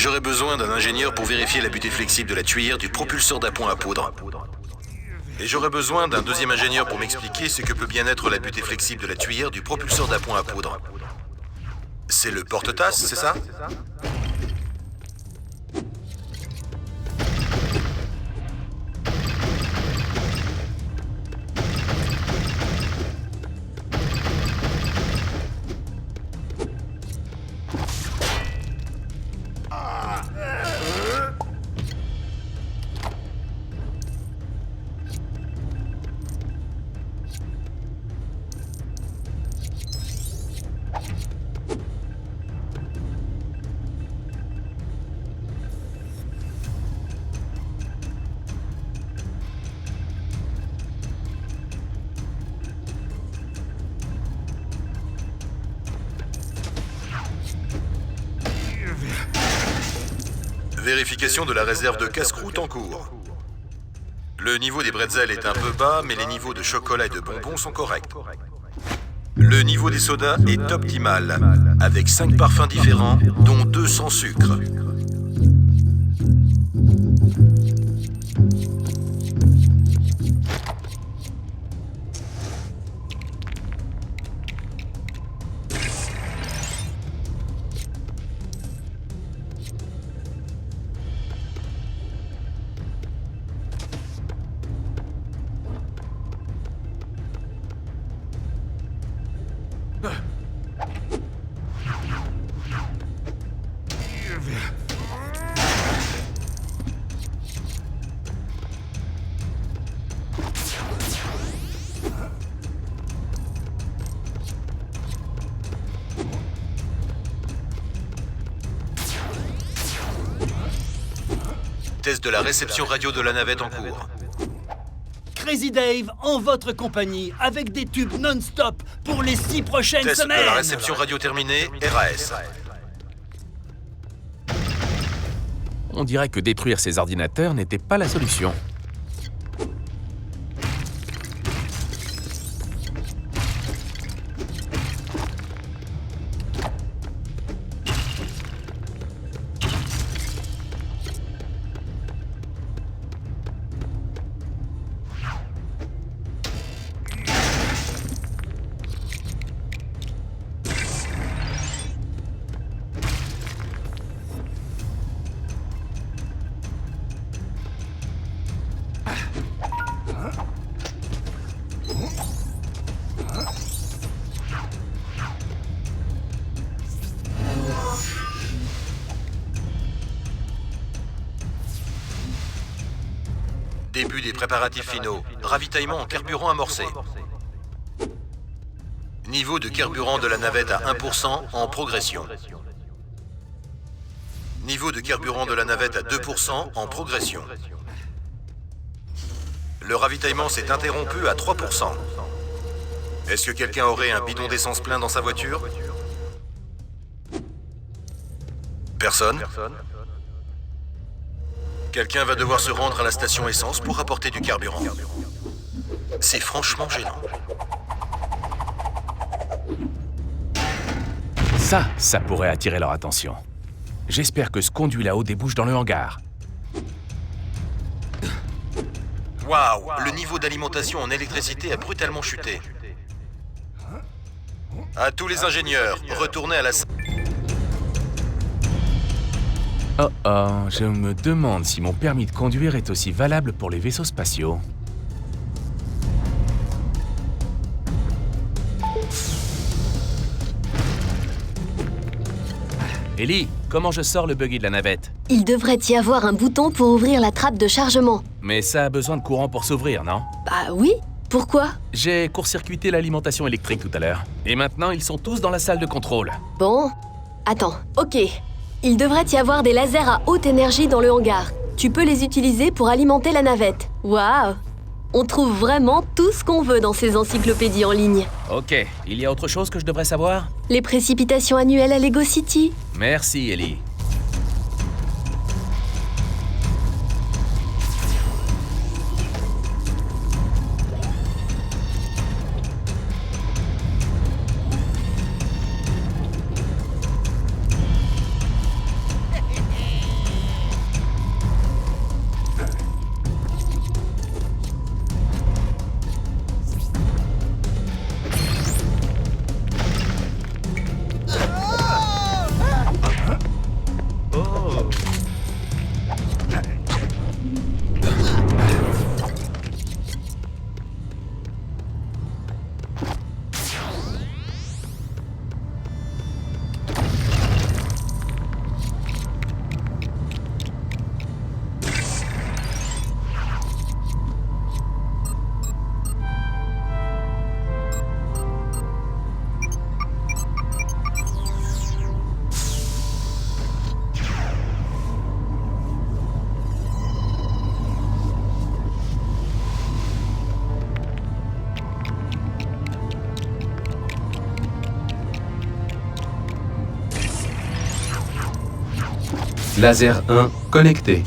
J'aurais besoin d'un ingénieur pour vérifier la butée flexible de la tuyère du propulseur d'appoint à poudre. Et j'aurais besoin d'un deuxième ingénieur pour m'expliquer ce que peut bien être la butée flexible de la tuyère du propulseur d'appoint à poudre. C'est le porte-tasse, c'est ça? Vérification de la réserve de casse-croûte en cours. Le niveau des bretzels est un peu bas, mais les niveaux de chocolat et de bonbons sont corrects. Le niveau des sodas est optimal, avec 5 parfums différents, dont 2 sans sucre. Test de la réception radio de la navette en cours. Crazy Dave en votre compagnie avec des tubes non-stop pour les 6 prochaines Test semaines. de la réception radio terminée, RAS. On dirait que détruire ces ordinateurs n'était pas la solution. Début des préparatifs finaux. Ravitaillement en carburant amorcé. Niveau de carburant de la navette à 1% en progression. Niveau de carburant de la navette à 2% en progression. Le ravitaillement s'est interrompu à 3%. Est-ce que quelqu'un aurait un bidon d'essence plein dans sa voiture? Personne? Quelqu'un va devoir se rendre à la station essence pour apporter du carburant. C'est franchement gênant. Ça pourrait attirer leur attention. J'espère que ce conduit là-haut débouche dans le hangar. Waouh, le niveau d'alimentation en électricité a brutalement chuté. À tous les ingénieurs, retournez à la... Oh, je me demande si mon permis de conduire est aussi valable pour les vaisseaux spatiaux. Ellie, comment je sors le buggy de la navette? Il devrait y avoir un bouton pour ouvrir la trappe de chargement. Mais ça a besoin de courant pour s'ouvrir, non? Bah oui, pourquoi? J'ai court-circuité l'alimentation électrique tout à l'heure. Et maintenant, ils sont tous dans la salle de contrôle. Bon, attends, ok. Il devrait y avoir des lasers à haute énergie dans le hangar. Tu peux les utiliser pour alimenter la navette. Waouh! On trouve vraiment tout ce qu'on veut dans ces encyclopédies en ligne. Ok, il y a autre chose que je devrais savoir? Les précipitations annuelles à Lego City. Merci, Ellie. Laser 1 connecté.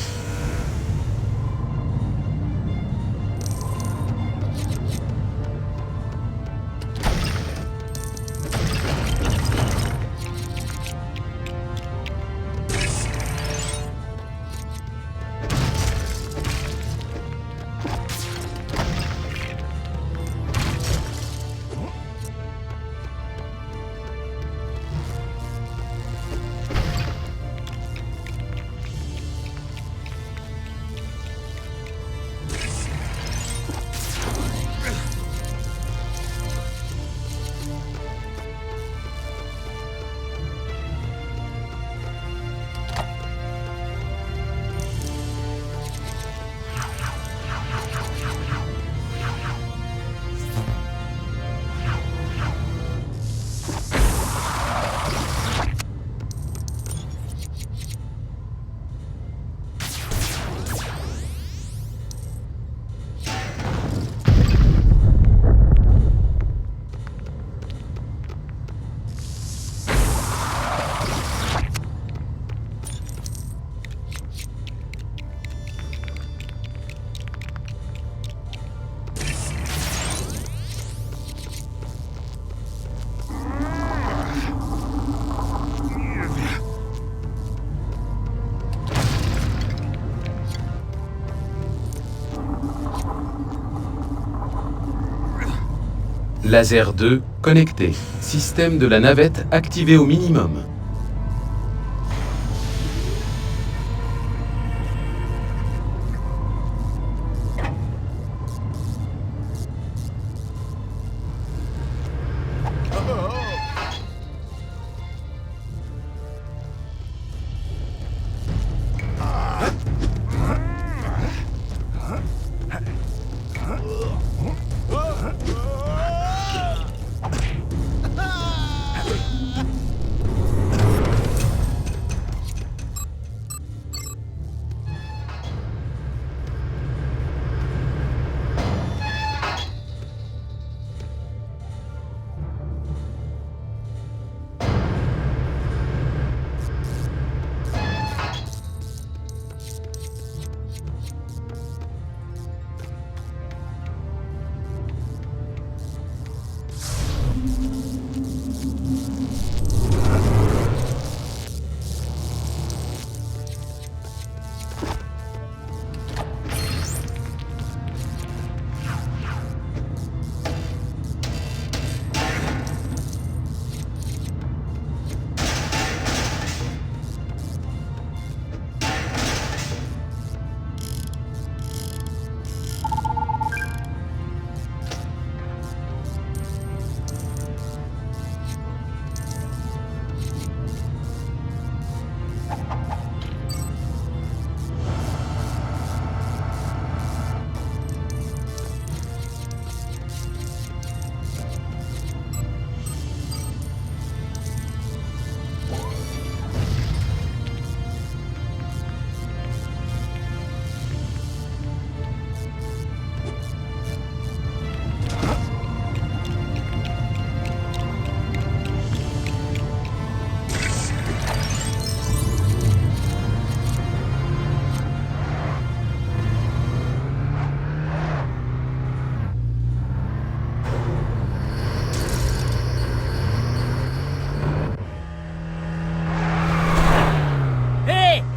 Laser 2 connecté. Système de la navette activé au minimum.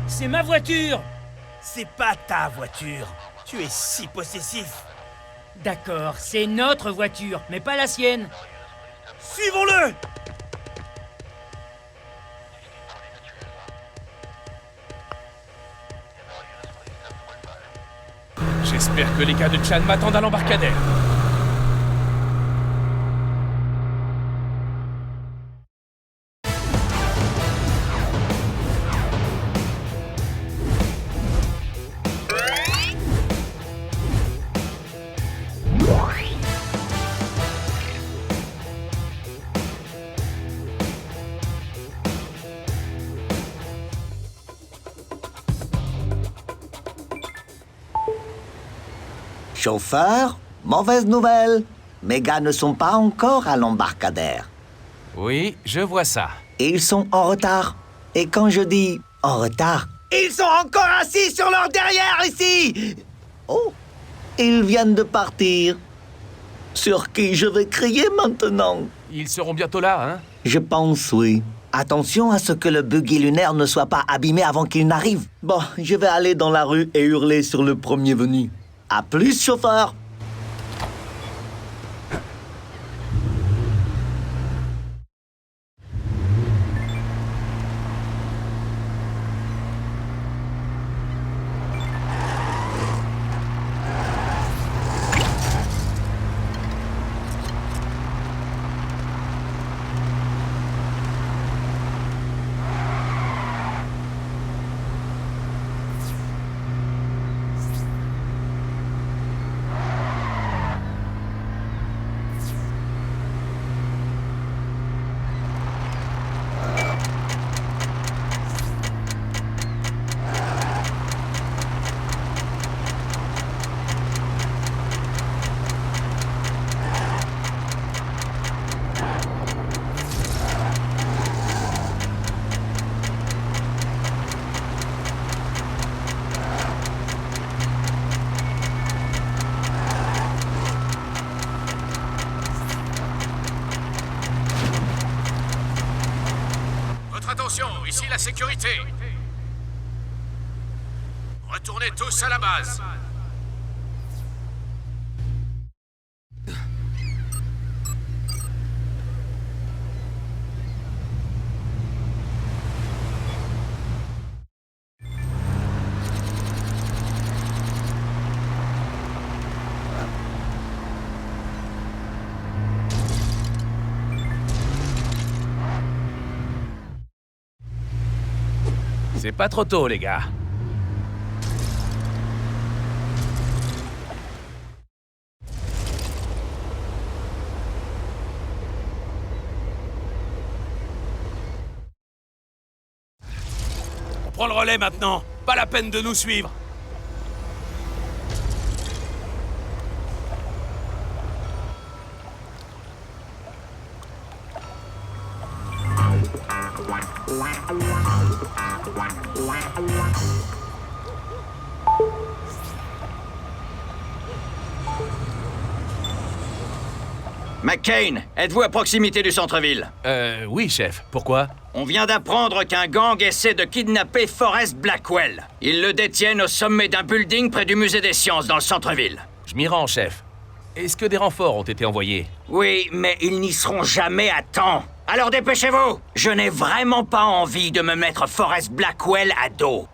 C'est ma voiture! C'est pas ta voiture. Tu es si possessif. D'accord, c'est notre voiture, mais pas la sienne. Suivons-le! J'espère que les gars de Chan m'attendent à l'embarcadère. Chauffeur, mauvaise nouvelle. Mes gars ne sont pas encore à l'embarcadère. Oui, je vois ça. Ils sont en retard. Et quand je dis en retard, Ils sont encore assis sur leur derrière ici! Oh, ils viennent de partir. Sur qui je vais crier maintenant? Ils seront bientôt là, hein? Je pense, oui. Attention à ce que le buggy lunaire ne soit pas abîmé avant qu'il n'arrive. Bon, je vais aller dans la rue et hurler sur le premier venu. À plus, chauffeur! Attention, ici la sécurité. Retournez tous à la base. C'est pas trop tôt, les gars. On prend le relais maintenant. Pas la peine de nous suivre. McCain, êtes-vous à proximité du centre-ville? Oui, chef. Pourquoi? On vient d'apprendre qu'un gang essaie de kidnapper Forrest Blackwell. Ils le détiennent au sommet d'un building près du musée des sciences dans le centre-ville. Je m'y rends, chef. Est-ce que des renforts ont été envoyés? Oui, mais ils n'y seront jamais à temps. Alors dépêchez-vous! Je n'ai vraiment pas envie de me mettre Forrest Blackwell à dos.